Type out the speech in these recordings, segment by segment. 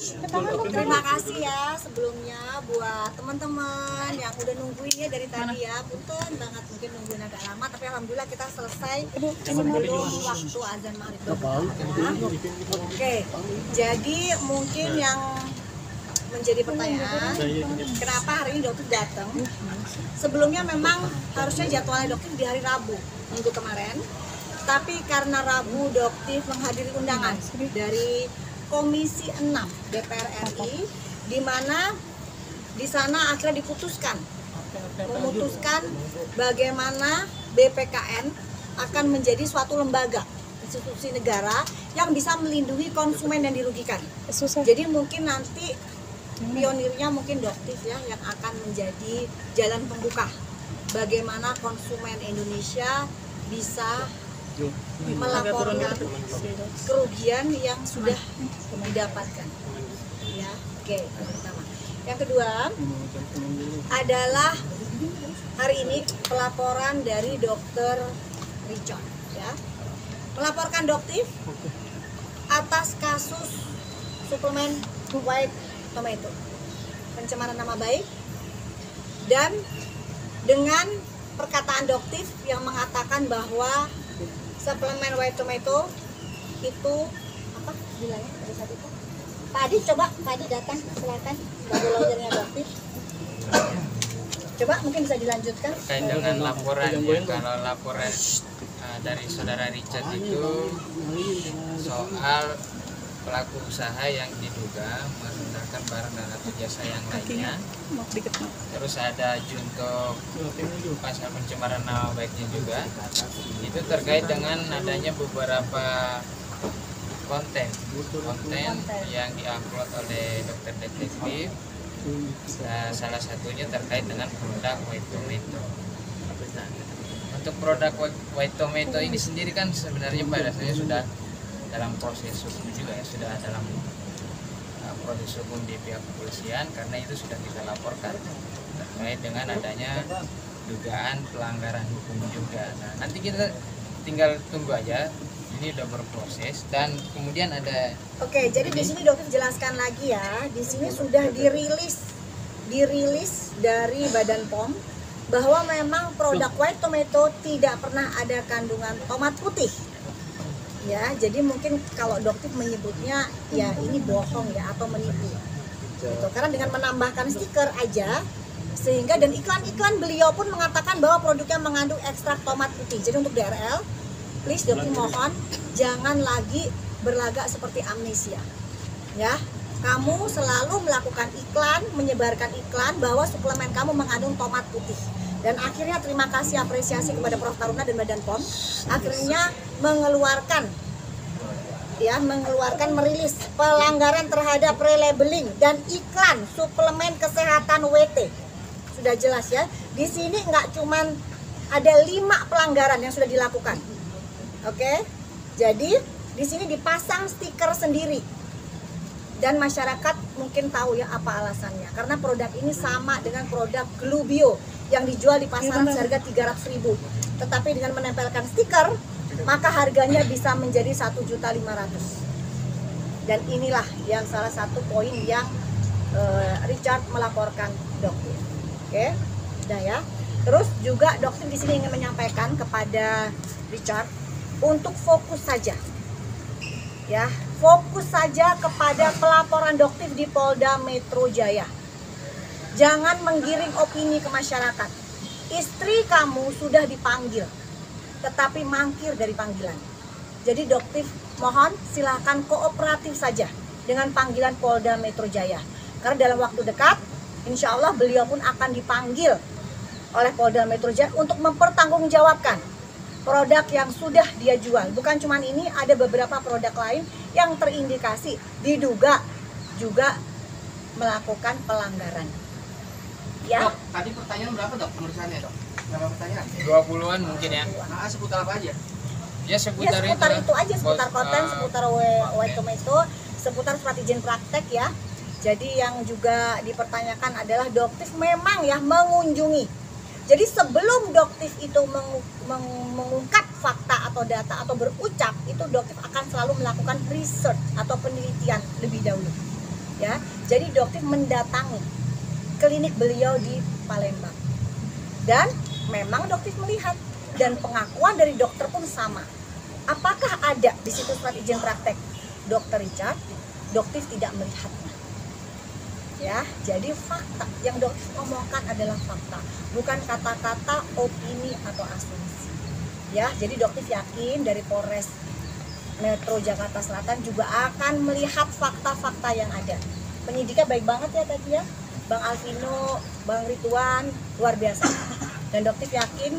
Terima kasih ya sebelumnya buat teman-teman yang udah nungguin ya dari tadi ya. Punten banget mungkin nungguin agak lama, tapi alhamdulillah kita selesai sebelum waktu azan maghrib. Oke, jadi mungkin yang menjadi pertanyaan, kenapa hari ini dokter datang? Sebelumnya memang harusnya jadwalnya dokter di hari Rabu minggu kemarin, tapi karena Rabu dokter menghadiri undangan dari Komisi 6 DPR RI, di mana di sana akhirnya memutuskan bagaimana BPKN akan menjadi suatu lembaga institusi negara yang bisa melindungi konsumen yang dirugikan. Jadi mungkin nanti pionirnya mungkin Doktif ya yang akan menjadi jalan pembuka bagaimana konsumen Indonesia bisa melaporkan kerugian yang sudah didapatkan. Ya, oke. Pertama. Yang kedua adalah hari ini pelaporan dari Dr. Richard, ya, melaporkan Doktif atas kasus suplemen white tomato, pencemaran nama baik, dan dengan perkataan Doktif yang mengatakan bahwa suplemen white tomato itu apa bilangnya pada saat itu? Pak Adi, coba Pak Adi datang, silakan sebagai lawyernya Doktif. Coba mungkin bisa dilanjutkan. Terkait dengan laporan ya, kalau laporan dari saudara Richard itu soal pelaku usaha yang diduga menggunakan barang dan atau jasa yang lainnya. Terus ada junto pasal pencemaran nama baiknya juga. Itu terkait dengan adanya beberapa konten yang diupload oleh dokter detektif. Salah satunya terkait dengan produk white tomato. Untuk produk white tomato ini sendiri kan sebenarnya pada dasarnya sudah dalam proses hukum juga ya, sudah dalam proses hukum di pihak kepolisian, karena itu sudah kita laporkan terkait dengan adanya dugaan pelanggaran hukum juga. Nah, nanti kita tinggal tunggu aja, ini udah berproses dan kemudian ada. Oke, jadi di sini Dokter jelaskan lagi ya, di sini sudah dirilis dari Badan POM bahwa memang produk white tomato tidak pernah ada kandungan tomat putih. Ya, jadi mungkin kalau Dokter menyebutnya ya ini bohong ya atau menipu gitu. Karena dengan menambahkan stiker aja sehingga, dan iklan-iklan beliau pun mengatakan bahwa produknya mengandung ekstrak tomat putih. Jadi untuk DRL, please Dokter mohon jangan lagi berlagak seperti amnesia. Ya, kamu selalu melakukan iklan, menyebarkan iklan bahwa suplemen kamu mengandung tomat putih. Dan akhirnya terima kasih apresiasi kepada Prof. Taruna dan Badan POM akhirnya mengeluarkan merilis pelanggaran terhadap relabeling dan iklan suplemen kesehatan WT. Sudah jelas ya. Di sini nggak cuman ada 5 pelanggaran yang sudah dilakukan. Oke. Jadi di sini dipasang stiker sendiri. Dan masyarakat mungkin tahu ya apa alasannya. Karena produk ini sama dengan produk Glubio yang dijual di pasaran seharga 300.000. Tetapi dengan menempelkan stiker, maka harganya bisa menjadi 1.500.000. Dan inilah yang salah satu poin yang Richard melaporkan Dokter. Oke, udah ya. Terus juga Dokter di sini ingin menyampaikan kepada Richard untuk fokus saja. Ya, fokus saja kepada pelaporan Dokter di Polda Metro Jaya. Jangan menggiring opini ke masyarakat. Istri kamu sudah dipanggil, tetapi mangkir dari panggilan. Jadi Dokter mohon silakan kooperatif saja dengan panggilan Polda Metro Jaya. Karena dalam waktu dekat, insya Allah beliau pun akan dipanggil oleh Polda Metro Jaya untuk mempertanggungjawabkan produk yang sudah dia jual. Bukan cuma ini, ada beberapa produk lain yang terindikasi diduga juga melakukan pelanggaran. Ya. Dok, tadi pertanyaan berapa dok pemeriksanya dok? Berapa pertanyaan? 20-an mungkin ya. Nah, seputar apa aja? Ya seputar itu aja, seputar konten, seputar white tomato, seputar surat izin praktek ya. Jadi yang juga dipertanyakan adalah Dokter memang ya mengunjungi. Jadi sebelum Dokter itu mengungkap fakta atau data atau berucap, itu Dokter akan selalu melakukan research atau penelitian lebih dahulu. ya. Jadi Doktif mendatangi klinik beliau di Palembang dan memang Doktif melihat, dan pengakuan dari dokter pun sama. Apakah ada di situ surat izin praktek Dr. Richard? Doktif tidak melihatnya. Ya, jadi fakta yang Doktif omongkan adalah fakta, bukan kata-kata opini atau asumsi. Ya, jadi Doktif yakin dari Polres Metro Jakarta Selatan juga akan melihat fakta-fakta yang ada. Penyidiknya baik banget ya tadi ya, Bang Alvino, Bang Ridwan, luar biasa. Dan Doktif yakin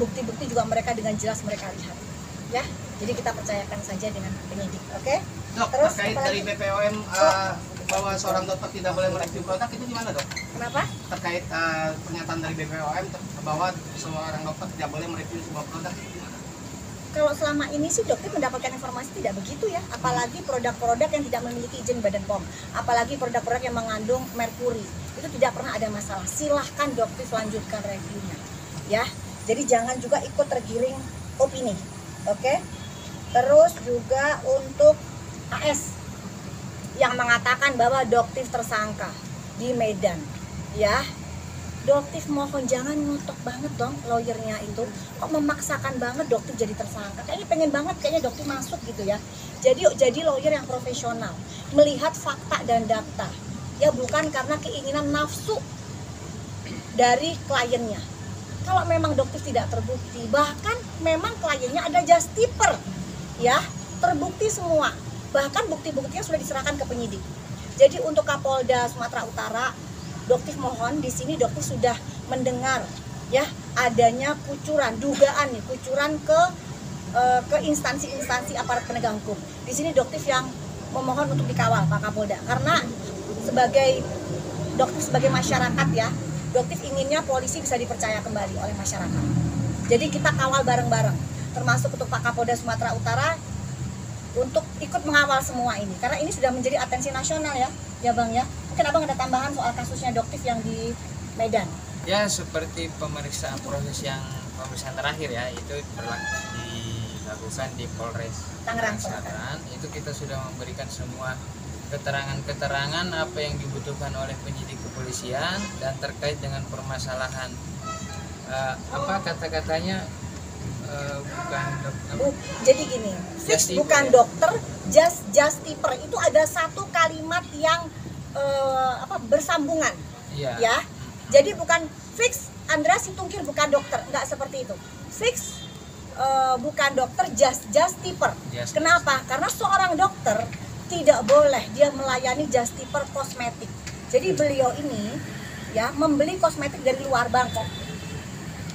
bukti-bukti juga mereka dengan jelas mereka lihat. Ya, jadi kita percayakan saja dengan penyidik, oke? Dok, Terus terkait dari BPOM bahwa seorang dokter tidak boleh mereview produk, itu gimana dok? Kenapa? Terkait pernyataan dari BPOM bahwa seorang dokter tidak boleh mereview sebuah produk, itu gimana? Kalau selama ini sih Doktif mendapatkan informasi tidak begitu ya, apalagi produk-produk yang tidak memiliki izin Badan POM, apalagi produk-produk yang mengandung merkuri, itu tidak pernah ada masalah. Silahkan Doktif lanjutkan reviewnya, ya. Jadi jangan juga ikut tergiring opini, oke? Terus juga untuk AS yang mengatakan bahwa Doktif tersangka di Medan, ya. Doktif mohon jangan ngotot banget dong lawyernya itu, kok memaksakan banget Doktif jadi tersangka. Kayaknya pengen banget kayaknya Doktif masuk gitu ya. Jadi lawyer yang profesional, melihat fakta dan data. Ya bukan karena keinginan nafsu dari kliennya. Kalau memang Doktif tidak terbukti, bahkan memang kliennya ada justiper, ya, terbukti semua. Bahkan bukti-buktinya sudah diserahkan ke penyidik. Jadi untuk Kapolda Sumatera Utara, Doktif mohon di sini Doktif sudah mendengar ya adanya kucuran, dugaan nih kucuran ke instansi-instansi aparat penegak hukum. Di sini Doktif yang memohon untuk dikawal Pak Kapolda, karena sebagai Doktif sebagai masyarakat ya, Doktif inginnya polisi bisa dipercaya kembali oleh masyarakat. Jadi kita kawal bareng-bareng, termasuk untuk Pak Kapolda Sumatera Utara untuk ikut mengawal semua ini, karena ini sudah menjadi atensi nasional ya Bang ya. Mungkin Abang ada tambahan soal kasusnya Doktif yang di Medan? Ya, seperti pemeriksaan terakhir ya, itu dilakukan di Polres Tangerang Selatan. Itu kita sudah memberikan semua keterangan-keterangan apa yang dibutuhkan oleh penyidik kepolisian dan terkait dengan permasalahan kata-katanya bukan dokter. Jadi gini, fix bukan ya. Dokter, justiper itu ada satu kalimat yang bersambungan, ya. Jadi bukan fix Andra Situngkir bukan dokter, nggak seperti itu. Fix bukan dokter, justiper. Kenapa? Karena seorang dokter tidak boleh dia melayani justiper kosmetik. Jadi beliau ini ya membeli kosmetik dari luar Bangkok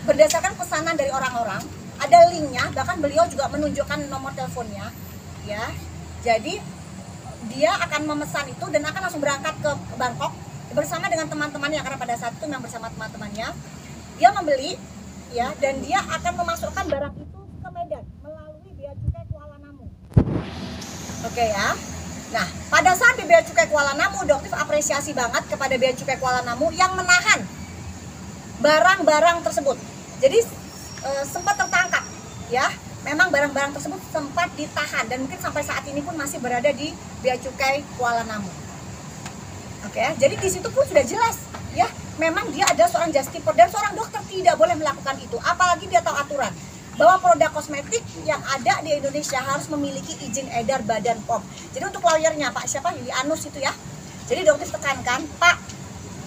berdasarkan pesanan dari orang-orang. Ada linknya, bahkan beliau juga menunjukkan nomor teleponnya, ya. Jadi dia akan memesan itu dan akan langsung berangkat ke Bangkok bersama dengan teman-temannya, karena pada saat itu memang bersama teman-temannya. Dia membeli, ya, dan dia akan memasukkan barang itu ke Medan melalui Bea Cukai Kuala Namu. Oke ya. Nah, pada saat di Bea Cukai Kuala Namu, Doktif apresiasi banget kepada Bea Cukai Kuala Namu yang menahan barang-barang tersebut. Jadi sempat tertangkap, ya. Memang barang-barang tersebut sempat ditahan dan mungkin sampai saat ini pun masih berada di Bea Cukai Kuala Namu. Oke, jadi di situ pun sudah jelas, ya. Memang dia ada seorang justiper dan seorang dokter tidak boleh melakukan itu. Apalagi dia tahu aturan bahwa produk kosmetik yang ada di Indonesia harus memiliki izin edar Badan POM. Jadi untuk lawyernya Pak siapa? Yulianus itu ya. Jadi Doktif tekankan, Pak,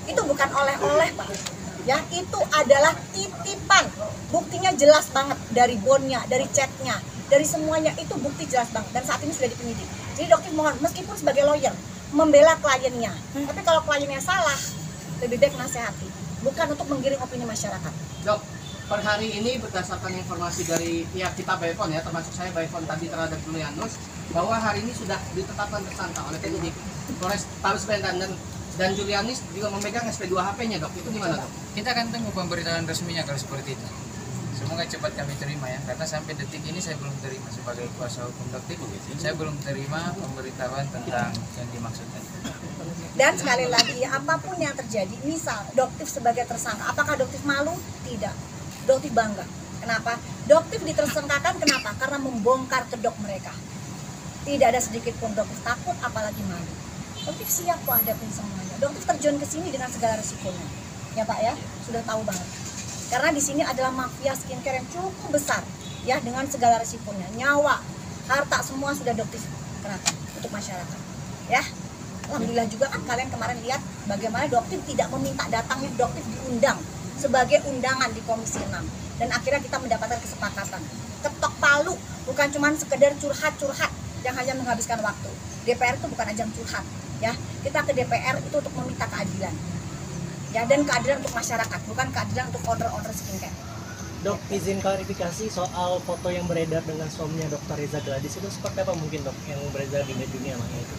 itu bukan oleh-oleh, Pak. Ya, itu adalah titipan. Buktinya jelas banget dari bondnya, dari chatnya, dari semuanya itu bukti jelas banget. Dan saat ini sudah dipenyidik. Jadi Doktif mohon, meskipun sebagai lawyer membela kliennya, tapi kalau kliennya salah, lebih baik nasihati, bukan untuk menggiring opini masyarakat. Dok, per hari ini berdasarkan informasi dari pihak kita Bayfon ya, termasuk saya Bayfon tadi terhadap Yulianus, bahwa hari ini sudah ditetapkan tersangka oleh penyidik Polres Medan dan Julianis juga memegang SP2 HP-nya, Dok. Itu gimana, Dok? Kita akan tunggu pemberitaan resminya kalau seperti itu. Semoga cepat kami terima ya, karena sampai detik ini saya belum terima sebagai kuasa hukum Doktif. Saya belum terima pemberitahuan tentang yang dimaksudkan. Dan sekali lagi, apapun yang terjadi, misal Doktif sebagai tersangka, apakah Doktif malu? Tidak. Doktif bangga. Kenapa? Doktif ditersangkakan kenapa? Karena membongkar kedok mereka. Tidak ada sedikit pun Doktif takut, apalagi malu. Dokter siap kok hadapin semuanya. Dokter terjun ke sini dengan segala resikonya. Ya Pak ya, sudah tahu banget. Karena di sini adalah mafia skincare yang cukup besar ya, dengan segala resikonya. Nyawa, harta semua sudah dokter kenakan untuk masyarakat. Ya. Alhamdulillah juga kan kalian kemarin lihat bagaimana dokter tidak meminta datangnya, dokter diundang sebagai undangan di Komisi 6. Dan akhirnya kita mendapatkan kesepakatan. Ketok palu, bukan cuma sekedar curhat-curhat yang hanya menghabiskan waktu. DPR itu bukan ajang curhat, ya. Kita ke DPR itu untuk meminta keadilan. Ya, dan keadilan untuk masyarakat, bukan keadilan untuk owner-owner skincare. Dok, izin klarifikasi soal foto yang beredar dengan suaminya Dr. Reza Gladys itu seperti apa mungkin dok yang beredar di dunia maya itu?